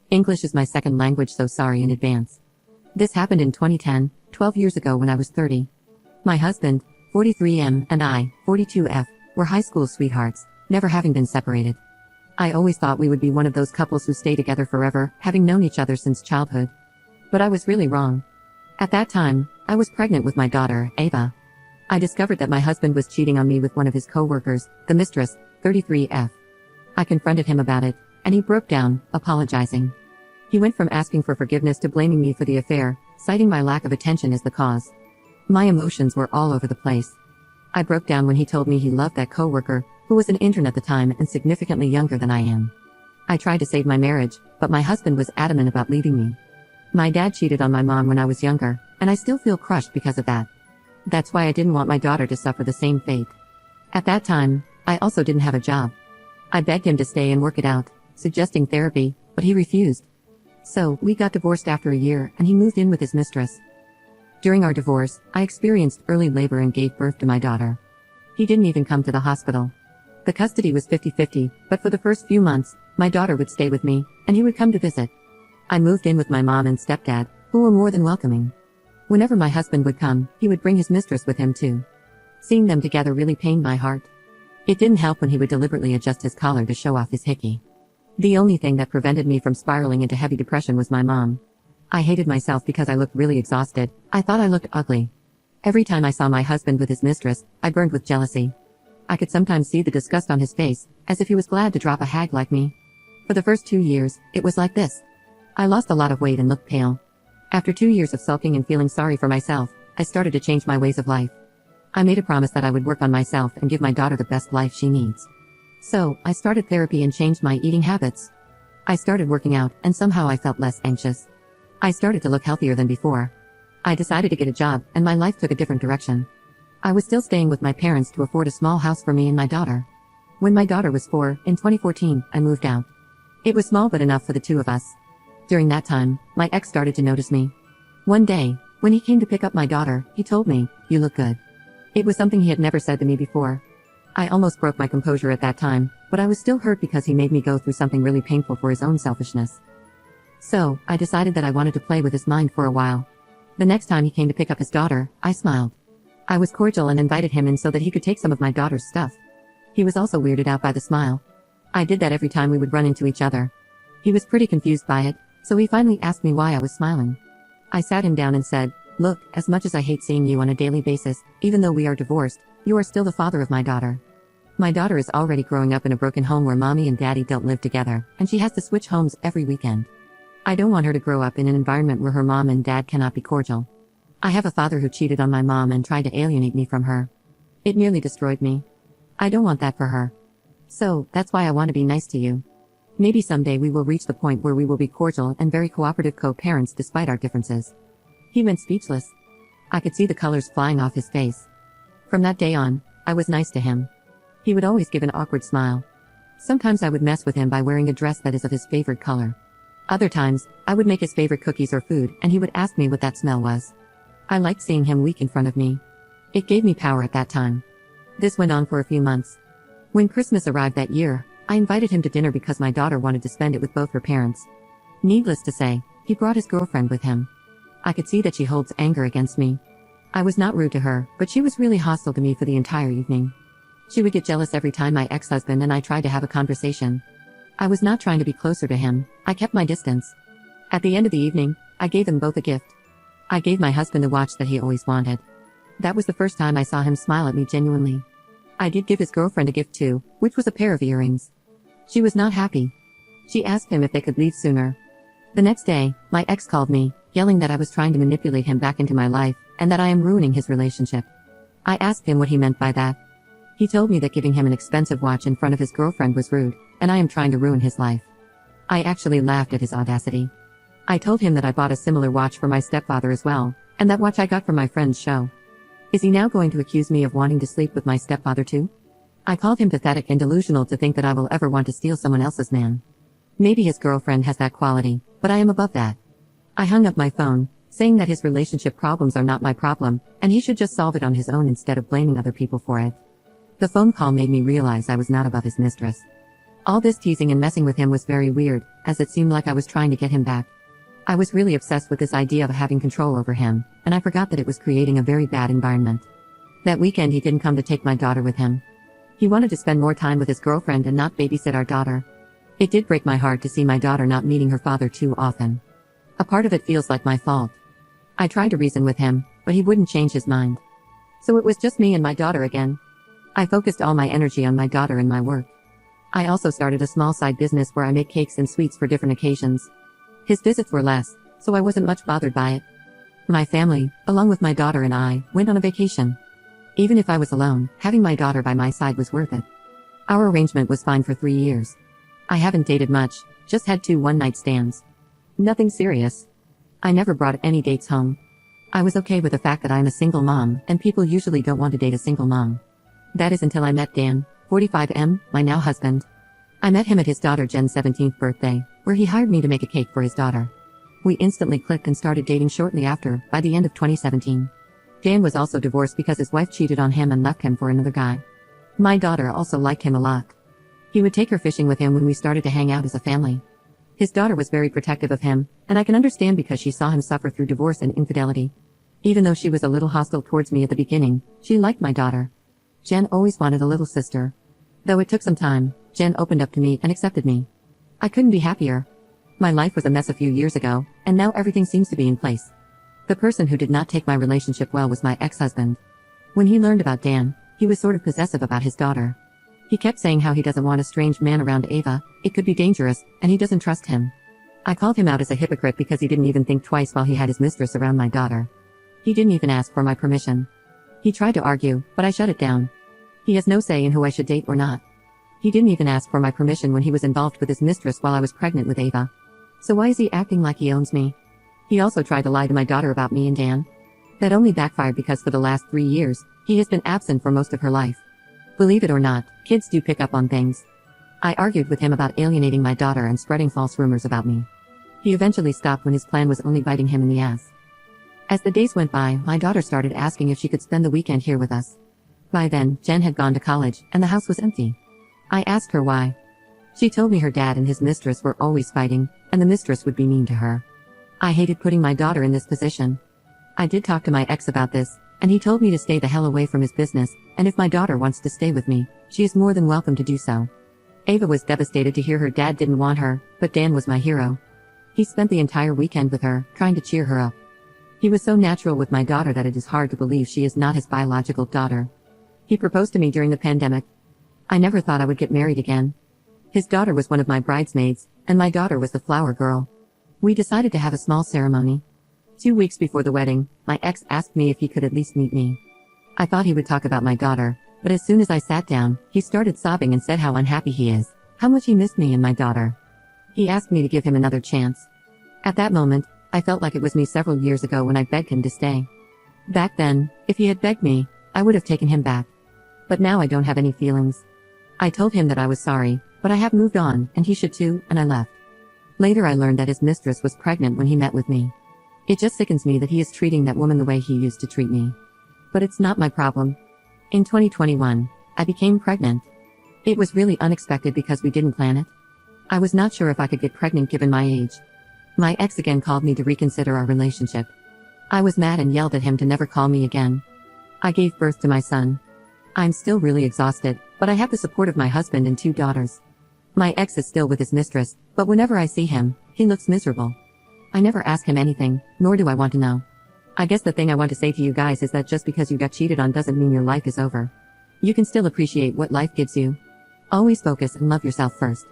English is my second language, so sorry in advance. This happened in 2010, 12 years ago when I was 30. My husband, 43M, and I, 42F, were high school sweethearts, never having been separated. I always thought we would be one of those couples who stay together forever, having known each other since childhood. But I was really wrong. At that time, I was pregnant with my daughter, Ava. I discovered that my husband was cheating on me with one of his co-workers, the mistress, 33F. I confronted him about it, and he broke down, apologizing. He went from asking for forgiveness to blaming me for the affair, citing my lack of attention as the cause. My emotions were all over the place. I broke down when he told me he loved that co-worker, who was an intern at the time and significantly younger than I am. I tried to save my marriage, but my husband was adamant about leaving me. My dad cheated on my mom when I was younger, and I still feel crushed because of that. That's why I didn't want my daughter to suffer the same fate. At that time, I also didn't have a job. I begged him to stay and work it out, suggesting therapy, but he refused. So, we got divorced after a year, and he moved in with his mistress. During our divorce, I experienced early labor and gave birth to my daughter. He didn't even come to the hospital. The custody was 50-50, but for the first few months, my daughter would stay with me, and he would come to visit. I moved in with my mom and stepdad, who were more than welcoming. Whenever my husband would come, he would bring his mistress with him too. Seeing them together really pained my heart. It didn't help when he would deliberately adjust his collar to show off his hickey. The only thing that prevented me from spiraling into heavy depression was my mom. I hated myself because I looked really exhausted. I thought I looked ugly. Every time I saw my husband with his mistress, I burned with jealousy. I could sometimes see the disgust on his face, as if he was glad to drop a hag like me. For the first 2 years, it was like this. I lost a lot of weight and looked pale. After 2 years of sulking and feeling sorry for myself, I started to change my ways of life. I made a promise that I would work on myself and give my daughter the best life she needs. So, I started therapy and changed my eating habits. I started working out, and somehow I felt less anxious. I started to look healthier than before. I decided to get a job, and my life took a different direction. I was still staying with my parents to afford a small house for me and my daughter. When my daughter was 4, in 2014, I moved out. It was small but enough for the two of us. During that time, my ex started to notice me. One day, when he came to pick up my daughter, he told me, "You look good." It was something he had never said to me before. I almost broke my composure at that time, but I was still hurt because he made me go through something really painful for his own selfishness. So, I decided that I wanted to play with his mind for a while. The next time he came to pick up his daughter, I smiled. I was cordial and invited him in so that he could take some of my daughter's stuff. He was also weirded out by the smile. I did that every time we would run into each other. He was pretty confused by it, so he finally asked me why I was smiling. I sat him down and said, "Look, as much as I hate seeing you on a daily basis, even though we are divorced, you are still the father of my daughter. My daughter is already growing up in a broken home where mommy and daddy don't live together, and she has to switch homes every weekend. I don't want her to grow up in an environment where her mom and dad cannot be cordial. I have a father who cheated on my mom and tried to alienate me from her. It nearly destroyed me. I don't want that for her. So, that's why I want to be nice to you. Maybe someday we will reach the point where we will be cordial and very cooperative co-parents despite our differences." He went speechless. I could see the colors flying off his face. From that day on, I was nice to him. He would always give an awkward smile. Sometimes I would mess with him by wearing a dress that is of his favorite color. Other times, I would make his favorite cookies or food and he would ask me what that smell was. I liked seeing him weak in front of me. It gave me power at that time. This went on for a few months. When Christmas arrived that year, I invited him to dinner because my daughter wanted to spend it with both her parents. Needless to say, he brought his girlfriend with him. I could see that she holds anger against me. I was not rude to her, but she was really hostile to me for the entire evening. She would get jealous every time my ex-husband and I tried to have a conversation. I was not trying to be closer to him, I kept my distance. At the end of the evening, I gave them both a gift. I gave my husband a watch that he always wanted. That was the first time I saw him smile at me genuinely. I did give his girlfriend a gift too, which was a pair of earrings. She was not happy. She asked him if they could leave sooner. The next day, my ex called me, yelling that I was trying to manipulate him back into my life, and that I am ruining his relationship. I asked him what he meant by that. He told me that giving him an expensive watch in front of his girlfriend was rude, and I am trying to ruin his life. I actually laughed at his audacity. I told him that I bought a similar watch for my stepfather as well, and that watch I got from my friend's show. Is he now going to accuse me of wanting to sleep with my stepfather too? I called him pathetic and delusional to think that I will ever want to steal someone else's man. Maybe his girlfriend has that quality, but I am above that. I hung up my phone, saying that his relationship problems are not my problem, and he should just solve it on his own instead of blaming other people for it. The phone call made me realize I was not above his mistress. All this teasing and messing with him was very weird, as it seemed like I was trying to get him back. I was really obsessed with this idea of having control over him, and I forgot that it was creating a very bad environment. That weekend he didn't come to take my daughter with him. He wanted to spend more time with his girlfriend and not babysit our daughter. It did break my heart to see my daughter not meeting her father too often. A part of it feels like my fault. I tried to reason with him, but he wouldn't change his mind. So it was just me and my daughter again. I focused all my energy on my daughter and my work. I also started a small side business where I make cakes and sweets for different occasions. His visits were less, so I wasn't much bothered by it. My family, along with my daughter and I, went on a vacation. Even if I was alone, having my daughter by my side was worth it. Our arrangement was fine for 3 years. I haven't dated much, just had 2 one-night stands. Nothing serious. I never brought any dates home. I was okay with the fact that I'm a single mom, and people usually don't want to date a single mom. That is until I met Dan, 45M, my now husband. I met him at his daughter Jen's 17th birthday, where he hired me to make a cake for his daughter. We instantly clicked and started dating shortly after, by the end of 2017. Dan was also divorced because his wife cheated on him and left him for another guy. My daughter also liked him a lot. He would take her fishing with him when we started to hang out as a family. His daughter was very protective of him, and I can understand because she saw him suffer through divorce and infidelity. Even though she was a little hostile towards me at the beginning, she liked my daughter. Jen always wanted a little sister. Though it took some time, Jen opened up to me and accepted me. I couldn't be happier. My life was a mess a few years ago, and now everything seems to be in place. The person who did not take my relationship well was my ex-husband. When he learned about Dan, he was sort of possessive about his daughter. He kept saying how he doesn't want a strange man around Ava, it could be dangerous, and he doesn't trust him. I called him out as a hypocrite because he didn't even think twice while he had his mistress around my daughter. He didn't even ask for my permission. He tried to argue, but I shut it down. He has no say in who I should date or not. He didn't even ask for my permission when he was involved with his mistress while I was pregnant with Ava. So why is he acting like he owns me? He also tried to lie to my daughter about me and Dan. That only backfired because for the last 3 years, he has been absent for most of her life. Believe it or not, kids do pick up on things. I argued with him about alienating my daughter and spreading false rumors about me. He eventually stopped when his plan was only biting him in the ass. As the days went by, my daughter started asking if she could spend the weekend here with us. By then, Jen had gone to college, and the house was empty. I asked her why. She told me her dad and his mistress were always fighting, and the mistress would be mean to her. I hated putting my daughter in this position. I did talk to my ex about this, and he told me to stay the hell away from his business, and if my daughter wants to stay with me, she is more than welcome to do so. Ava was devastated to hear her dad didn't want her, but Dan was my hero. He spent the entire weekend with her, trying to cheer her up. He was so natural with my daughter that it is hard to believe she is not his biological daughter. He proposed to me during the pandemic. I never thought I would get married again. His daughter was one of my bridesmaids, and my daughter was the flower girl. We decided to have a small ceremony. 2 weeks before the wedding, my ex asked me if he could at least meet me. I thought he would talk about my daughter, but as soon as I sat down, he started sobbing and said how unhappy he is, how much he missed me and my daughter. He asked me to give him another chance. At that moment, I felt like it was me several years ago when I begged him to stay. Back then, if he had begged me, I would have taken him back. But now I don't have any feelings. I told him that I was sorry, but I have moved on, and he should too, and I left. Later I learned that his mistress was pregnant when he met with me. It just sickens me that he is treating that woman the way he used to treat me. But it's not my problem. In 2021, I became pregnant. It was really unexpected because we didn't plan it. I was not sure if I could get pregnant given my age. My ex again called me to reconsider our relationship. I was mad and yelled at him to never call me again. I gave birth to my son. I'm still really exhausted, but I have the support of my husband and 2 daughters. My ex is still with his mistress, but whenever I see him, he looks miserable. I never ask him anything, nor do I want to know. I guess the thing I want to say to you guys is that just because you got cheated on doesn't mean your life is over. You can still appreciate what life gives you. Always focus and love yourself first.